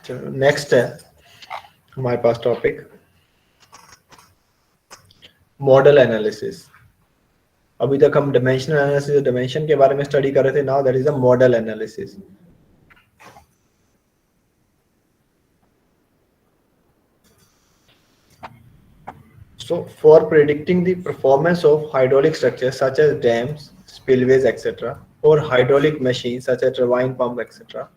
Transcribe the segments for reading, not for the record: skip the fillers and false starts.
चलो नेक्स्ट है हमारे पास टॉपिक मॉडल एनालिसिस। अभी तक हम डायमेंशनल एनालिसिस डायमेंशन के बारे में स्टडी कर रहे थे। Now that is a model analysis. So for predicting the performance of hydraulic structures such as dams, spillways, etc., or hydraulic machines such as turbine pump, etc.,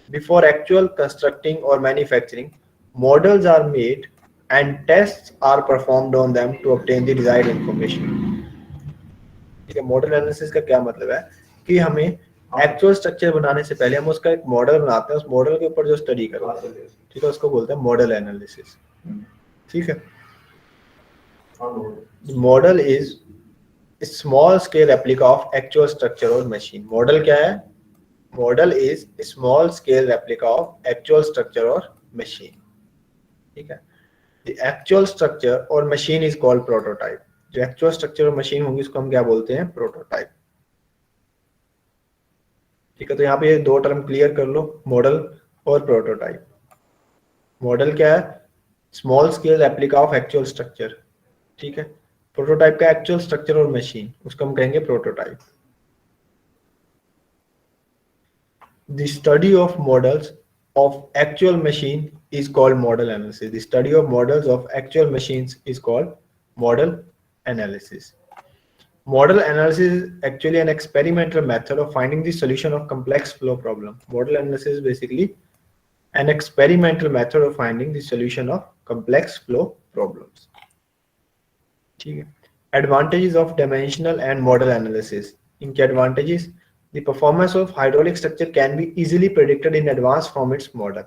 before actual constructing or manufacturing, models are made and tests are performed on them to obtain the desired information. ठीक है, model analysis का क्या मतलब है कि हमें actual structure बनाने से पहले हम उसका एक मॉडल बनाते हैं, उस मॉडल के ऊपर जो स्टडी करते हैं, ठीक है, उसको बोलते हैं मॉडल एनालिसिस। ठीक है, model is small scale replica of actual structure और मशीन। मॉडल क्या है? Model is small scale replica of actual structure और मशीन। ठीक है, द एक्चुअल स्ट्रक्चर और मशीन इज कॉल्ड प्रोटोटाइप। जो एक्चुअल स्ट्रक्चर और मशीन होंगी उसको हम क्या बोलते हैं? प्रोटोटाइप। ठीक है, तो यहाँ पे ये दो टर्म क्लियर कर लो, मॉडल और प्रोटोटाइप। मॉडल क्या है? Small scale replica of actual structure. ठीक है, प्रोटोटाइप का एक्चुअल स्ट्रक्चर और मशीन, उसको हम कहेंगे prototype. The study of models of actual machine is called model analysis. The study of models of actual machines is called model analysis. Model analysis is actually an experimental method of finding the solution of complex flow problem. Model analysis is basically an experimental method of finding the solution of complex flow problems. ठीक है, advantages of dimensional and model analysis. इनके advantages: the performance of hydraulic structure can be easily predicted in advance from its model.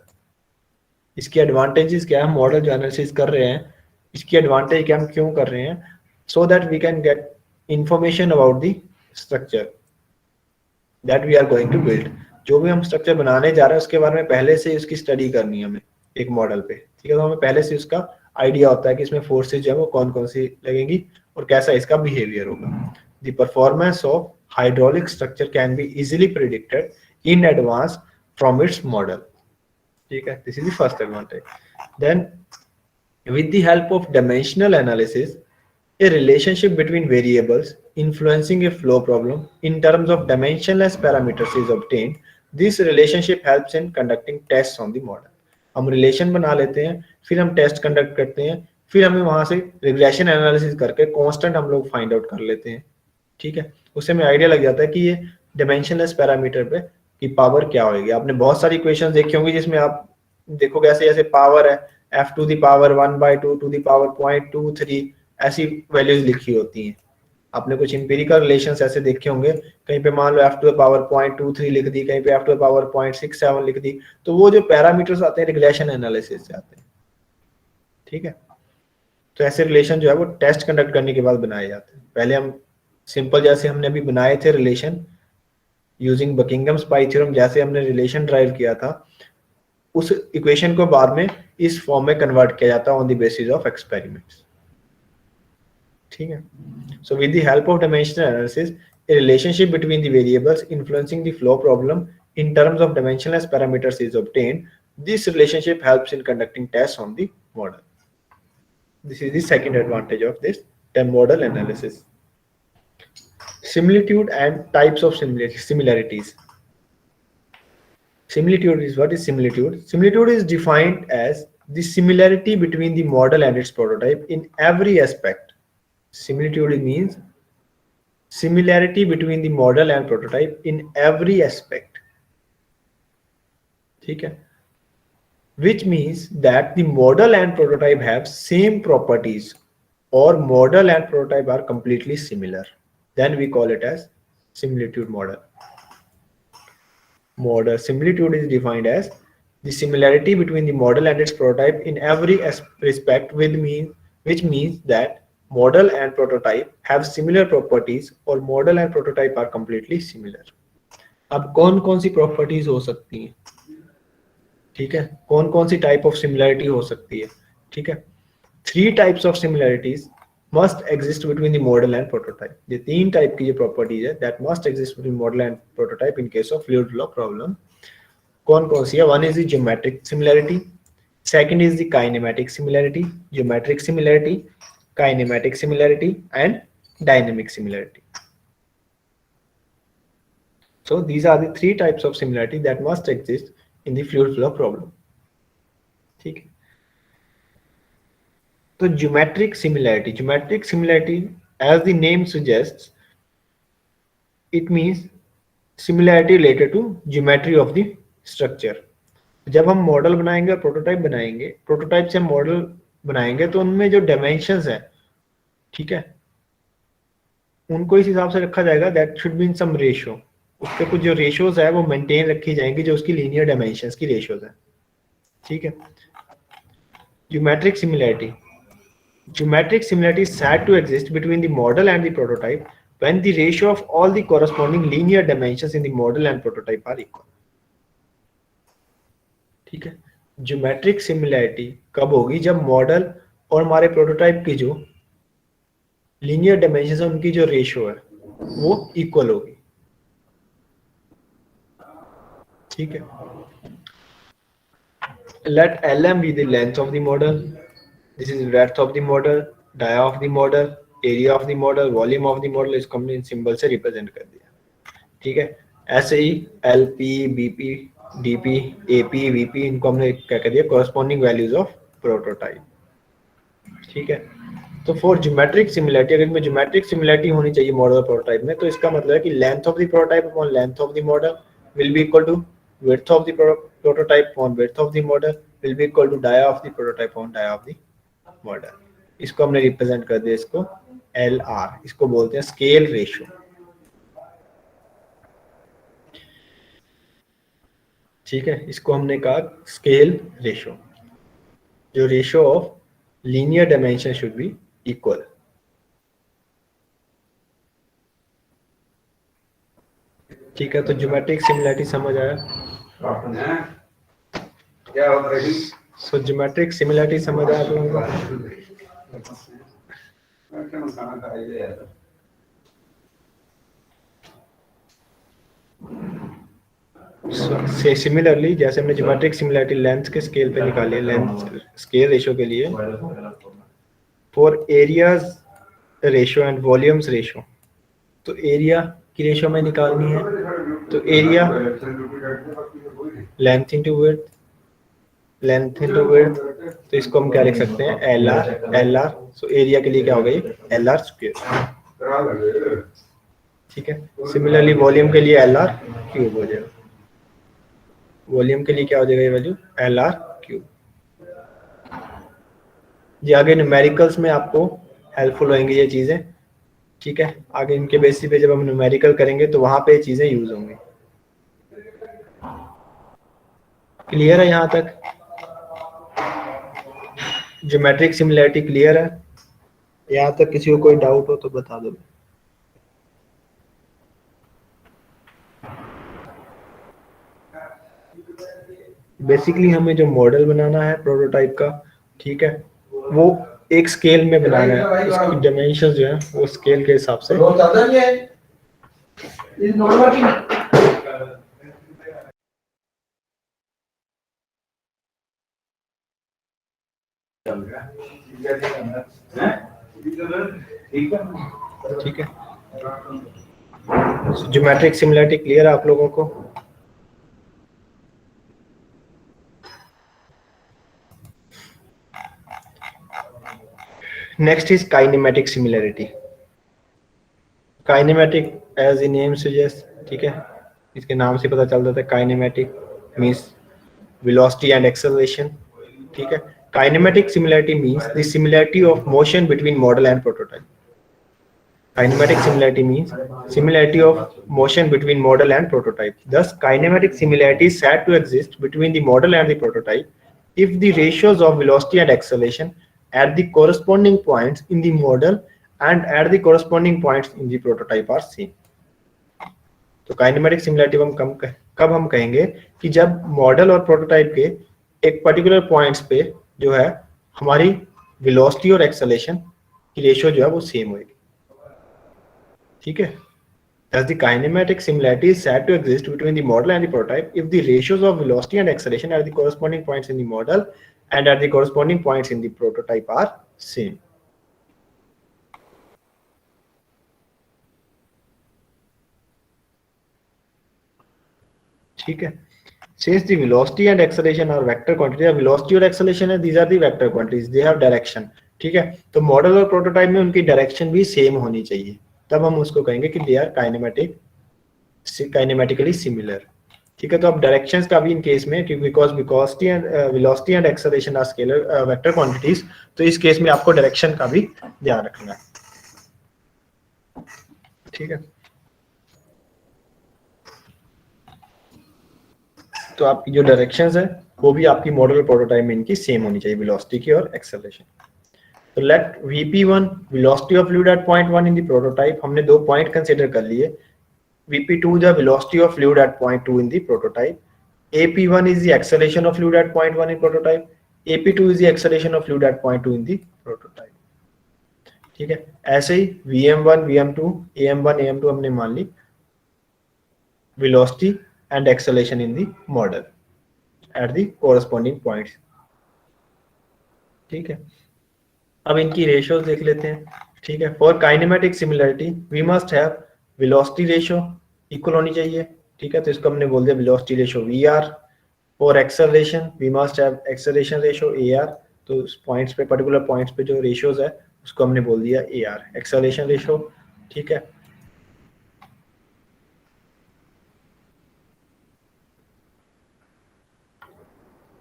इसकी advantages क्या है? Model जो analysis कर रहे हैं इसकी एडवांटेज क्या, हम क्यों कर रहे हैं? so that we can get information about the structure that we are going to build. जो भी हम स्ट्रक्चर बनाने जा रहे हैं उसके बारे में पहले से उसकी स्टडी करनी है हमें एक मॉडल पे। ठीक है, तो हमें पहले से उसका आइडिया होता है कि इसमें फोर्सेज जो है वो कौन कौन सी लगेंगी और कैसा इसका बिहेवियर होगा। The performance of hydraulic structure can be easily predicted in advance from its model. ठीक है, this is the first advantage. Then with the help of dimensional analysis, a relationship between variables influencing a flow problem in terms of dimensionless parameters is obtained. This relationship helps in conducting tests on the model. हम relation बना लेते हैं, फिर हम test conduct करते हैं, फिर हमें वहां से रिग्रेशन एनालिसिस करके कांस्टेंट हम लोग फाइंड आउट कर लेते हैं। ठीक है, उससे हमें आइडिया लग जाता है कि ये डिमेंशनलेस पैरामीटर पे की पावर क्या होगी। आपने बहुत सारी इक्वेशंस देखी होंगी जिसमें आप देखोगे ऐसे ऐसे पावर है f to the power 1/2 to the power 0.23 ऐसी वैल्यूज लिखी होती हैं। आपने कुछ इंपेरिकल रिलेशंस ऐसे देखे होंगे, कहीं पे मान लो f टू द पावर 0.23 लिख दी, कहीं पे f टू द पावर 0.67 लिख दी। तो वो जो पैरामीटर्स आते हैं रिग्रेशन एनालिसिस से आते हैं। ठीक है, तो ऐसे रिलेशन जो है वो टेस्ट कंडक्ट करने के बाद बनाए जाते हैं। पहले हम सिंपल जैसे हमने अभी बनाए थे रिलेशन यूजिंग बकिंगम्स पाई थ्योरम, जैसे हमने रिलेशन ड्राइव किया था, उस इक्वेशन को बाद में इस फॉर्म में कन्वर्ट किया जाता है on the basis of experiments. ठीक है, so with the help of dimensional analysis a relationship between the variables influencing the flow problem in terms of dimensionless parameters is obtained. This relationship helps in conducting tests on the model. This is the second advantage of this model analysis. Similitude and types of similarities. Similitude is, what is similitude? Similitude is defined as the similarity between the model and its prototype in every aspect. Similitude means similarity between the model and prototype in every aspect. ठीक है, which means that the model and prototype have same properties or model and prototype are completely similar. Then we call it as similitude model. Model similitude is defined as the similarity between the model and its prototype in every respect, which means that model and prototype have similar properties or model and prototype are completely similar. अब कौन कौन सी properties हो सकती हैं? ठीक है, कौन कौन सी टाइप ऑफ सिमिलरिटी हो सकती है? ठीक है, 3 types of similarities must exist between the model and prototype. ये 3 टाइप की जो प्रॉपर्टीज है that must exist between model and prototype in case of fluid flow problem. कौन कौन सी है? One is the geometric similarity, second is the kinematic similarity, geometric similarity, kinematic similarity and dynamic similarity. So these are the three types of similarity that must exist in the fluid flow problem. ठीक है. तो geometric similarity as the name suggests, it means similarity related to geometry of the structure. जब हम model बनाएंगे और prototype बनाएंगे, prototype से हम मॉडल बनाएंगे तो उनमें जो डायमेंशंस है, ठीक है, उनको इस हिसाब से रखा जाएगा that should be in some ratio. उसके कुछ जो रेशियोज है वो मेंटेन रखी जाएंगी जो उसकी लीनियर डायमेंशंस की रेशियोज है. ठीक है. Geometric similarity. Geometric similarity is said to exist between the model and the prototype when the ratio of all the corresponding linear dimensions in the model and prototype are equal. ठीक है. Geometric similarity कब होगी? जब model और हमारे prototype की जो linear dimensions है उनकी जो रेशियो है वो इक्वल होगी. ठीक है. Let Lm be the length of the model. This is breadth of the model, dia of the model, area of the model, volume of the model. इसको हमने सिंबल से रिप्रेजेंट कर दिया. ठीक है. ऐसे ही LP, BP, DP, AP, VP इनको हमने क्या कर दिया? Corresponding values of prototype. ठीक है. तो फॉर ज्योमेट्रिक सिमिलैरिटी, अगर इसमें ज्योमेट्रिक सिमिलैरिटी होनी चाहिए मॉडल और प्रोटोटाइप में, तो इसका मतलब है कि length of the prototype upon length of the model will be equal to width of the prototype upon width of the model will be equal to dia of the prototype upon dia of the model. इसको हमने represent कर दिया, इसको LR, इसको बोलते हैं scale ratio. ठीक है. इसको हमने कहा स्केल रेशियो. जो ratio of linear dimension should be equal. ठीक है. तो ज्योमेट्रिक सिमिलैरिटी समझ आया? क्या होता है? सो ज्योमेट्रिक सिमिलैरिटी समझ आया आप लोगों को? से सिमिलरली जैसे हमने ज्योमेट्रिक सिमिलैरिटी लेंथ के स्केल पे निकाली है, लेंथ स्केल रेशियो के लिए, for areas ratio and volumes ratio, तो एरिया की रेशियो में निकालनी है. तो area length into width, length into width, तो इसको हम क्या लिख सकते हैं? LR. सो एरिया के लिए क्या हो गई? LR square. ठीक है. सिमिलरली वॉल्यूम के लिए LR क्यूब हो जाएगा. वॉल्यूम के लिए क्या हो जाएगा ये वैल्यू? LR cube. ये आगे न्यूमेरिकल्स में आपको हेल्पफुल होंगी ये चीजें. ठीक है. आगे इनके बेसिस पे जब हम न्यूमेरिकल करेंगे तो वहां पे ये चीजें यूज होंगी. क्लियर है यहां तक? ज्योमेट्रिक सिमिलैरिटी क्लियर है? यहां तक किसी को कोई डाउट हो तो बता दो. बेसिकली हमें जो मॉडल बनाना है प्रोटोटाइप का, ठीक है, वो एक स्केल में बनाना है. उसकी डायमेंशन जो है वो स्केल के हिसाब से. ठीक है. ज्योमेट्रिक सिमिलैरिटी क्लियर है आप लोगों को? Next is kinematic similarity. Kinematic as the name suggest, ठीक है, इसके नाम से पता चल जाता है. Kinematic means velocity and acceleration. ठीक है. Kinematic similarity means the similarity of motion between model and prototype. Kinematic similarity means similarity of motion between model and prototype. Thus, kinematic similarity is said to exist between the model and the prototype if the ratios of velocity and acceleration at the corresponding points in the model and at the corresponding points in the prototype are same. तो kinematic similarity हम कब हम कहेंगे कि जब model और prototype के एक पर्टिकुलर पॉइंट्स पे जो है हमारी वेलोसिटी और एक्सेलरेशन की रेशियो जो है वो सेम होगी. ठीक है. As the kinematic similarity is said to exist between the model and the prototype if the ratios of velocity and acceleration at the corresponding points in the model and at the corresponding points in the prototype are same. ठीक है. Since the velocity and acceleration are vector quantities, velocity और acceleration है, these are the vector quantities, they have direction. ठीक है, तो model और prototype में उनकी डायरेक्शन भी सेम होनी चाहिए, तब हम उसको कहेंगे कि दे आर काइनेमेटिकली सिमिलर. ठीक है, तो अब डायरेक्शंस का भी इन केस में, क्योंकि because velocity and acceleration are scalar vector quantities, तो इस केस में आपको डायरेक्शन का भी ध्यान रखना है. ठीक है, तो आपकी जो डायरेक्शंस है वो भी आपकी मॉडल और प्रोटोटाइप में इनकी सेम होनी चाहिए, वेलोसिटी की और एक्सेलरेशन. तो let Vp1 velocity of fluid at point 1 in the prototype, हमने दो पॉइंट कंसीडर कर लिए. Vp2 the velocity of fluid at point 2 in the prototype. AP1 is the acceleration of fluid at point 1 in prototype. AP2 is the acceleration of fluid at point 2 in the prototype. ठीक है, ऐसे ही VM1, VM2, AM1, AM2 हमने मान ली velocity and acceleration in the model at the corresponding points. ठीक है, अब इनकी ratios देख लेते हैं. ठीक है, for kinematic similarity we must have velocity ratio equal होनी चाहिए. ठीक है, तो इसको हमने बोल दिया velocity ratio VR. For acceleration we must have acceleration ratio AR. तो पॉइंट्स पे, पर्टिकुलर पॉइंट्स पे जो रेशियोज है उसको हमने बोल दिया AR, एक्सेलरेशन रेशियो. ठीक है,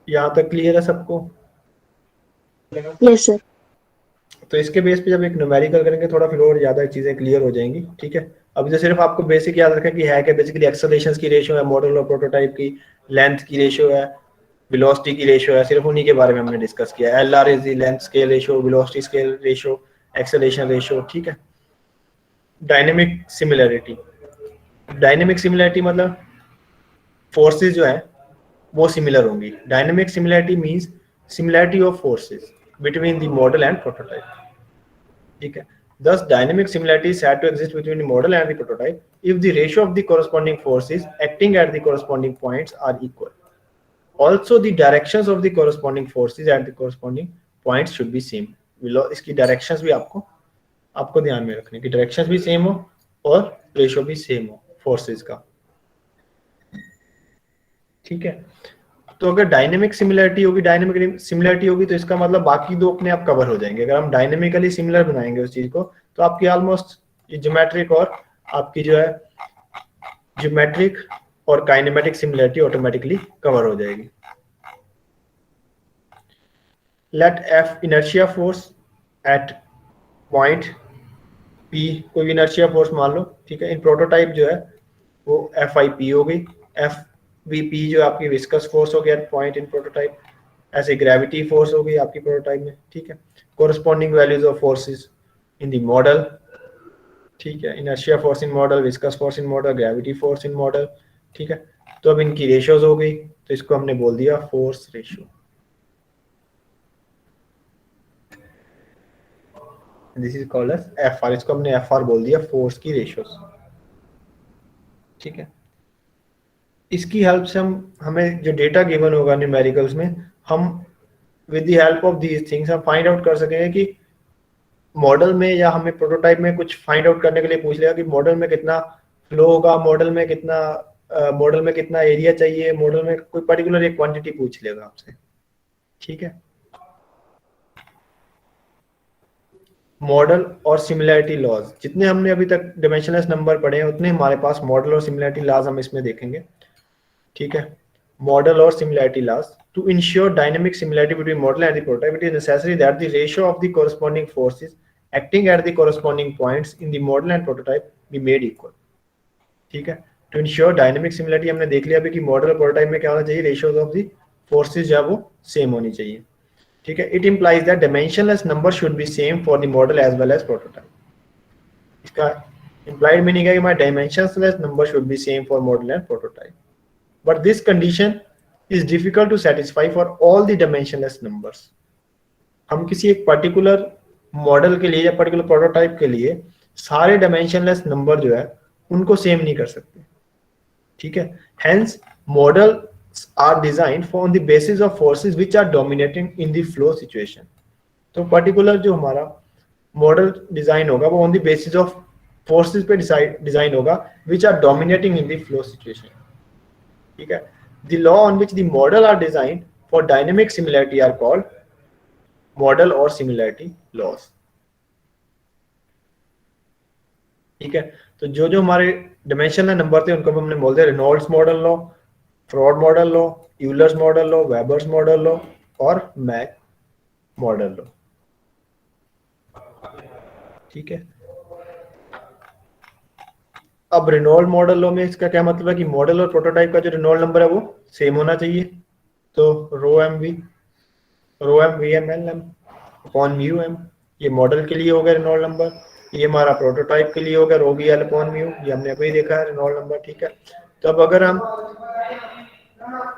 यहाँ तक क्लियर है सबको? Yes sir. तो इसके बेस पे जब एक न्यूमेरिकल करेंगे थोड़ा फिर और ज्यादा चीजें क्लियर हो जाएंगी. ठीक है, अभी तो सिर्फ आपको बेसिक याद रखें कि है क्या. बेसिकली एक्सेलरेशंस की रेशियो है, मॉडल और प्रोटोटाइप की, लेंथ की रेशियो है, वेलोसिटी की रेशियो है, सिर्फ उन्हीं के बारे में हमने डिस्कस किया. LR is the length scale ratio, velocity scale ratio, acceleration ratio. ठीक है, डायनेमिक सिमिलरिटी. डायनेमिक सिमिलरिटी मतलब फोर्सेस जो है वो सिमिलर होंगी. Dynamic similarity means similarity of forces between the model and prototype. ठीक है, thus dynamic similarity is said to exist between the model and the prototype if the ratio of the corresponding forces acting at the corresponding points are equal. Also the directions of the corresponding forces at the corresponding points should be same. इसकी directions भी आपको ध्यान में रखने की, directions भी same हो और रेशियो भी सेम हो फोर्सेस का. ठीक है, तो अगर डायनेमिक सिमिलरिटी होगी तो इसका मतलब बाकी दो अपने आप कवर हो जाएंगे. अगर हम डायनेमिकली सिमिलर बनाएंगे उस चीज को तो आपकी ऑलमोस्ट ज्योमेट्रिक और आपकी जो है ज्योमेट्रिक और काइनेमेटिक सिमिलरिटी ऑटोमेटिकली कवर हो जाएगी. Let F inertia force at point P, कोई इनर्शिया फोर्स मान लो. ठीक है, इन प्रोटोटाइप जो है वो FIP हो गई. FVP जो आपकी विस्कस फोर्स हो गया पॉइंट इन प्रोटोटाइप. ऐसे ग्रेविटी फोर्स हो गई आपकी प्रोटोटाइप में. ठीक है, corresponding values of forces in the model. ठीक है, inertia force in model, viscous force in model, gravity force in model. ठीक है, तो अब इनकी रेशियोज हो गई, तो इसको हमने बोल दिया force ratio. This is called as FR. इसको हमने FR बोल दिया, फोर्स की रेशियोज. ठीक है, इसकी हेल्प से हमें जो डेटा गिवन होगा न्यूमेरिकल्स में, हम with the help of these things हम फाइंड आउट कर सकेंगे कि मॉडल में या हमें प्रोटोटाइप में कुछ फाइंड आउट करने के लिए पूछ लेगा कि मॉडल में कितना फ्लो होगा, मॉडल में कितना एरिया चाहिए, मॉडल में कोई पर्टिकुलर एक क्वांटिटी पूछ लेगा आपसे. ठीक है, मॉडल और सिमिलैरिटी लॉज, जितने हमने अभी तक डायमेंशनलेस नंबर पढ़े हैं उतने हमारे पास मॉडल और सिमिलैरिटी लॉज हम इसमें देखेंगे. ठीक है, मॉडल और similarity laws. To ensure dynamic similarity between model and the prototype, it is necessary that the ratio of the corresponding forces acting at the corresponding points in the model and prototype be made equal. ठीक है, to ensure dynamic similarity हमने देख लिया अभी कि model और prototype में क्या होना चाहिए, ratios of the forces जो है वो सेम होनी चाहिए. ठीक है, it implies that dimensionless number should be same for the model as well as prototype. इसका implied meaning है कि my dimensionless number should be same for model and prototype. But this condition is difficult to satisfy for all the dimensionless numbers. हम किसी एक particular model के लिए या particular prototype के लिए सारे डायमेंशनलेस नंबर जो है उनको सेम नहीं कर सकते, ठीक है। Hence models are design on the basis of forces which are dominating in the flow situation. तो पर्टिकुलर जो हमारा मॉडल डिजाइन होगा वो on the basis of forces पे डिजाइन होगा which are dominating in the flow situation, ठीक है। The law on which the model are design for dynamic similarity are called model or similarity laws, ठीक है। तो जो जो हमारे डिमेंशनल नंबर थे उनको हमने बोलते हैं Reynolds model law, fraud model law, Euler's model law, Weber's model law और मैक मॉडल लॉ, ठीक है। अब रेनॉल्ड मॉडल लॉ में इसका क्या मतलब है कि मॉडल और प्रोटोटाइप का जो रेनॉल्ड नंबर है वो सेम होना चाहिए। तो rho M V M L M upon mu M, ये मॉडल के लिए हो गया रेनॉल्ड नंबर। ये हमारा प्रोटोटाइप के लिए हो गया रो वी एल अपॉन म्यू, ये हमने अभी देखा है रेनॉल्ड नंबर, ठीक है। तो अब अगर हम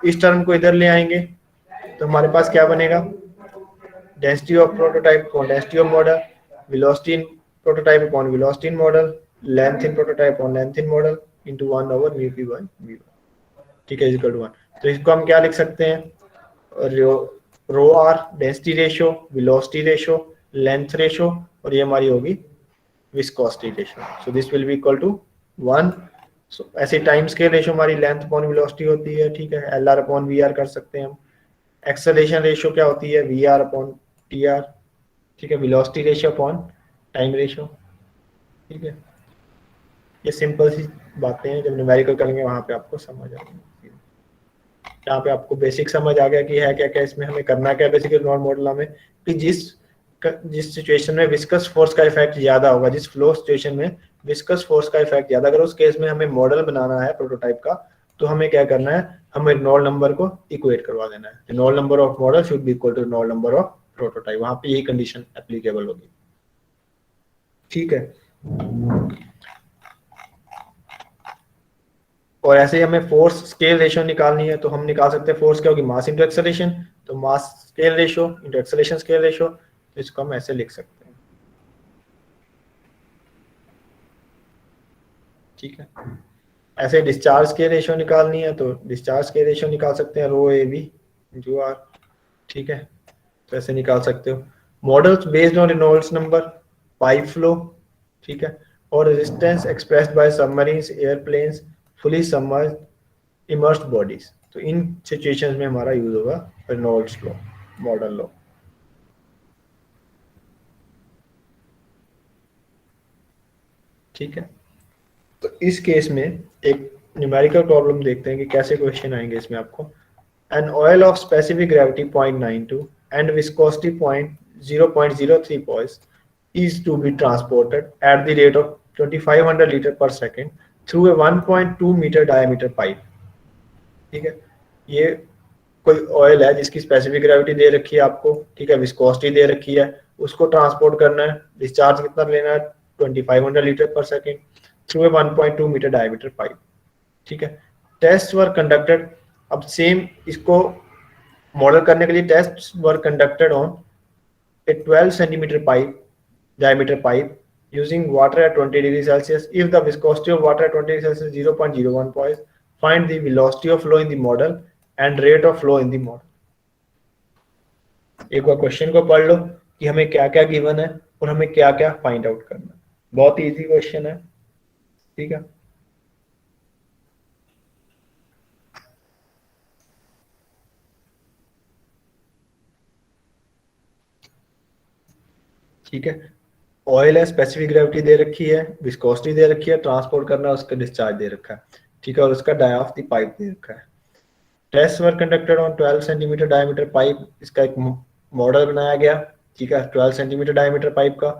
इस टर्म को इधर ले आएंगे तो हमारे पास क्या बनेगा, density of prototype upon density of model, velocity in prototype upon velocity in model, length in prototype upon length in model into 1 over mu P by mu, ठीक है, इक्वल टू 1। तो इसको हम क्या लिख सकते हैं, rho R density ratio, velocity ratio, length ratio, और ये हमारी होगी viscosity ratio. So this will be equal to 1। So ऐसे टाइम स्केल रेशियो हमारी लेंथ अपॉन वेलोसिटी होती है, ठीक है, L R upon V R कर सकते हैं हम। एक्सेलरेशन रेशियो क्या होती है, V R upon T R, ठीक है, velocity ratio upon time ratio, ठीक है। ये सिंपल सी बातें हैं, जब न्यूमेरिकल करेंगे वहां पे आपको समझ आएगी। यहाँ पे आपको बेसिक समझ आ गया कि है क्या क्या इसमें हमें करना क्या बेसिकली नॉन मॉडल में, कि जिस सिचुएशन में विस्कस फोर्स का इफेक्ट ज्यादा होगा, जिस फ्लो सिचुएशन में विस्कस फोर्स का इफेक्ट ज्यादा, अगर उस केस में हमें मॉडल बनाना है प्रोटोटाइप का, तो हमें क्या करना है, हमें रेनॉल्ड नंबर को इक्वेट करवा देना है। Reynold number of model should be equal to Reynold number of prototype, वहां पे यही कंडीशन एप्लीकेबल होगी, ठीक है। और ऐसे ही हमें फोर्स स्केल रेशियो निकालनी है, तो हम निकाल सकते हैं फोर्स क्या होगी, मास इंटू एक्सेलरेशन, तो mass scale ratio into acceleration scale ratio, तो इसको हम ऐसे लिख सकते हैं, ठीक है। ऐसे डिस्चार्ज के रेशियो निकालनी है तो डिस्चार्ज के रेशियो निकाल सकते हैं, रो ए बी इंटू आर, ठीक है, तो ऐसे निकाल सकते हो। Models based on Reynolds number, pipe flow, ठीक है, और resistance expressed by submarines, airplanes, fully submerged, immersed bodies, तो इन सिचुएशंस में हमारा यूज होगा रेनॉल्ड्स लॉ, मॉडल लॉ, ठीक है। तो इस केस में एक न्यूमेरिकल प्रॉब्लम देखते हैं कि कैसे क्वेश्चन आएंगे इसमें आपको। An oil of specific gravity 0.92 and viscosity 0.03 poise is to be transported at the rate of 2500 liter per second through a 1.2 meter diameter pipe, ठीक है। ये कोई ऑयल है जिसकी स्पेसिफिक ग्रेविटी दे रखी है आपको, ठीक है, विस्कोसिटी दे रखी है, उसको ट्रांसपोर्ट करना है, डिस्चार्ज कितना लेना है 2500 litre per second through a 1.2 metre diameter pipe, ठीक है। टेस्ट वर कंडक्टेड, अब सेम इसको मॉडल करने के लिए test were conducted on a 12 centimetre pipe diameter pipe using water at 20 degrees Celsius. If the viscosity of water at 20 degrees Celsius is 0.01 poise, find the velocity of flow in the model and rate of flow in the model. एक बार question को पढ़ लो कि हमें क्या क्या given है और हमें क्या क्या फाइंड आउट करना है। बहुत इजी क्वेश्चन है, ठीक है। ठीक है, ऑयल है, स्पेसिफिक ग्रेविटी दे रखी है, विस्कोसिटी दे रखी है, ट्रांसपोर्ट करना है, उसका डिस्चार्ज दे रखा है, ठीक है, और उसका डाया ऑफ द पाइप दे रखा है। Test were conducted on 12 centimetre diameter pipe, इसका एक मॉडल बनाया गया, ठीक है, 12 सेंटीमीटर डायमीटर पाइप का।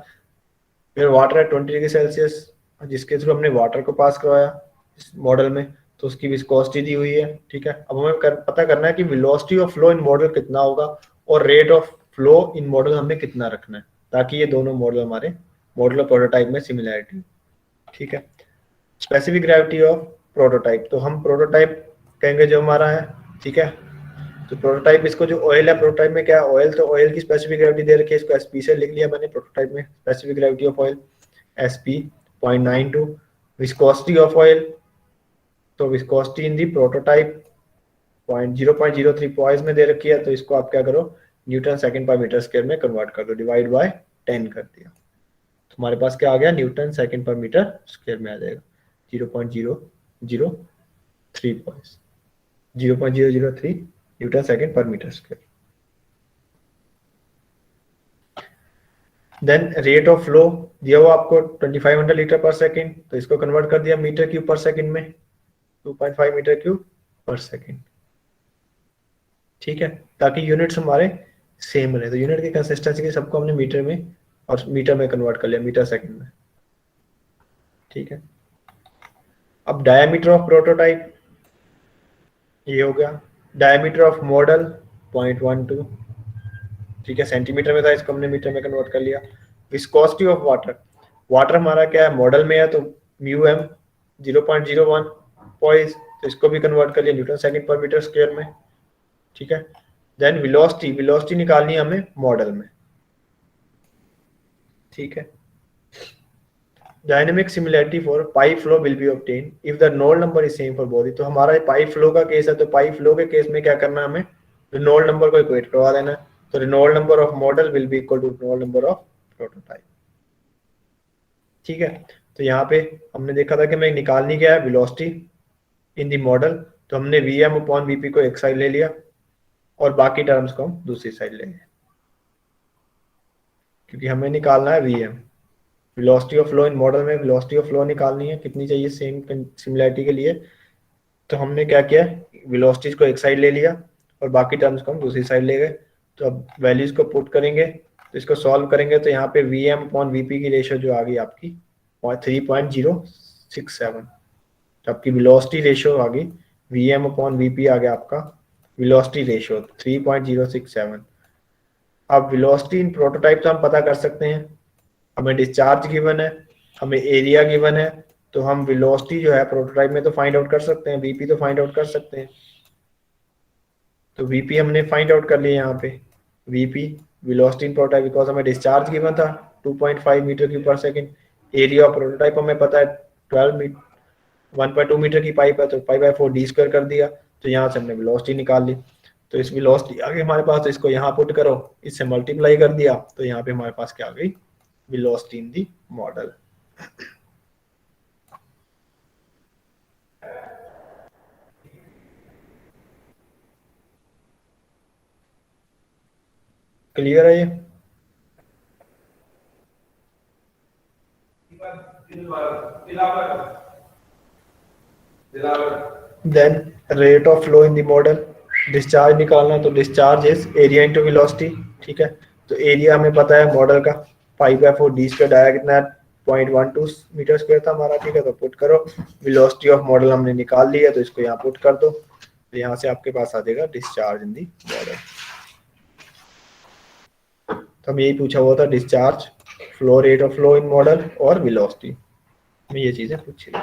फिर वाटर है 20 डिग्री सेल्सियस, जिसके थ्रू हमने वाटर को पास करवाया इस मॉडल में, तो उसकी विस्कोसिटी दी हुई है, ठीक है। अब हमें पता करना है कि velocity of flow in model कितना होगा और rate of flow in model हमें कितना रखना है, ताकि ये दोनों मॉडल हमारे मॉडल और प्रोटोटाइप में सिमिलैरिटी, ठीक है। स्पेसिफिक ग्रेविटी ऑफ प्रोटोटाइप, तो हम प्रोटोटाइप कहेंगे जो हमारा है, ठीक है। तो प्रोटोटाइप, इसको जो ऑयल है प्रोटोटाइप में क्या है, ऑयल, तो ऑयल की स्पेसिफिक ग्रेविटी दे रखी है, इसको एसपी से लिख लिया मैंने प्रोटोटाइप में, specific gravity of oil SP 0.92, viscosity of oil, तो viscosity in the prototype 0.03 poise में दे रखी है, तो इसको आप क्या करो, Newton second per metre square में कन्वर्ट कर दो, डिवाइड बाय 10 कर दिया, तो हमारे पास क्या आ गया, newton second per metre square में आ जाएगा 0.003 point 0.003 newton second per metre square. Then rate of flow दिया हुआ आपको 2500 लीटर पर सेकंड, तो इसको कन्वर्ट कर दिया मीटर क्यूब पर सेकंड में, 2.5 मीटर क्यूब पर सेकंड, ठीक है, ताकि यूनिट्स हमारे सेम रहे, तो यूनिट की कंसिस्टेंसी के सबको हमने मीटर में और मीटर में कन्वर्ट कर लिया, मीटर सेकंड में, ठीक है। अब डायमीटर ऑफ प्रोटोटाइप ये हो गया, डायमीटर ऑफ मॉडल 0.12, ठीक है, सेंटीमीटर में था, इसको हमने मीटर में कन्वर्ट कर लिया। विस्कोसिटी ऑफ वाटर, वाटर हमारा क्या है, मॉडल में है, तो म्यू एम 0.01 पॉइस, तो इसको भी कन्वर्ट कर लिया Newton second per metre square में, ठीक है। देन वेलोसिटी, वेलोसिटी निकालनी है हमें मॉडल में, ठीक है। Dynamic similarity for pipe flow will be obtain if the node number is same for both, तो हमारा पाइप फ्लो का केस है, तो पाइप फ्लो के केस में क्या करना है, हमें रेनॉल्ड नंबर को इक्वेट करवा देना है, तो Reynold number of model will be equal to Reynold number of prototype, ठीक है। तो यहाँ पे हमने देखा था कि मैं निकालनी क्या है, वेलोसिटी इन दी मॉडल, तो हमने वीएम अपॉन वीपी को एक साइड ले लिया और बाकी टर्म्स को हम दूसरी साइड लेंगे, क्योंकि हमें निकालना है VM, velocity of flow in model में वेलोसिटी ऑफ फ्लो निकालनी है, कितनी चाहिए सेम सिमिलैरिटी के लिए, तो हमने क्या किया, वेलोसिटीज को एक साइड ले लिया और बाकी टर्म्स को हम दूसरी साइड ले गए। तो अब वैल्यूज को पुट करेंगे, तो इसको सॉल्व करेंगे, तो यहाँ पे वीएम अपॉन वीपी की रेशियो जो आ गई आपकी 3.067, तो आपकी वेलोसिटी रेशियो आ गई, वीएम अपॉन वीपी आ गया आपका वेलोसिटी रेशियो 3.067। अब वेलोसिटी इन प्रोटोटाइप तो हम पता कर सकते हैं, हमें डिस्चार्ज गिवन है, हमें एरिया गिवन है, तो हम वेलोसिटी जो है प्रोटोटाइप में तो फाइंड आउट कर सकते हैं, वीपी तो फाइंड आउट कर सकते हैं, तो वीपी हमने फाइंड आउट कर लिया यहाँ पे, VP velocity in prototype, because हमें डिस्चार्ज गिवन था 2.5 मीटर क्यूब पर सेकंड, एरिया ऑफ प्रोटोटाइप हमें पता है 1.2 मीटर की पाइप है, तो पाई बाय 4 डी स्क्वायर कर दिया, तो यहाँ से हमने वेलोसिटी निकाल ली, तो इस वेलोसिटी आगे हमारे पास, तो इसको यहाँ पुट करो, इससे मल्टीप्लाई कर दिया, तो यहाँ पे हमारे पास क्या आ गई, velocity in the model. Clear है ये? Then rate of flow in the model, discharge निकालना, तो discharge is area into velocity, ठीक है, तो एरिया हमें पता है मॉडल का 5/4 डी स्क्वायर, आया कितना है 0.12 मीटर स्क्वायर था हमारा, ठीक है, तो पुट करो, वेलोसिटी ऑफ मॉडल हमने निकाल ली है, तो इसको यहाँ पुट कर दो, तो यहाँ से आपके पास आ जाएगा डिस्चार्ज इन दी मॉडल। तो हम यही पूछा हुआ था, discharge, flow, rate of flow in model और वेलोसिटी में ये चीजें पूछी गई।